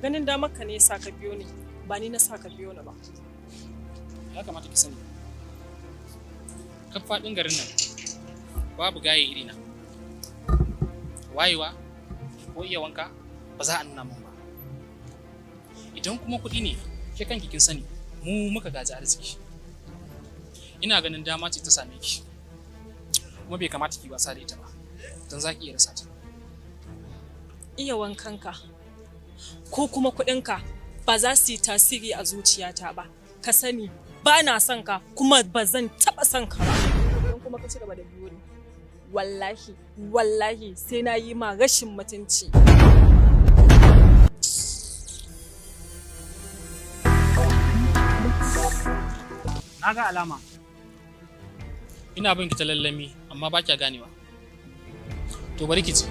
Ganin damar ka ne ya sa ka biyo ni, ba ni na sa ka biyo ni ba. Ya kamata ki sani. Kan faɗin garin nan babu gaye irina. Wayewa ko iya wanka ba za a nuna min ba. Idan kuma kuɗi ne, ke kanki kin sani, mu muka gaji arziki. Ina ganin dama ce ta same ki. Kuma bai kamata ki wasa da ita ba, don za ki iya rasa ta. Iya wankanka ko kuma kuɗinka ba za su yi tasiri a zuciyata ba. Ka sani ba na son ka kuma ba zan taɓa son ka ba. Idan kuma ka ci gaba da biyo ni, wallahi sai na yi ma rashin mutunci. Na ga alama. Ina bin ki ta lallami amma ba kya ganewa. To bari ki ci.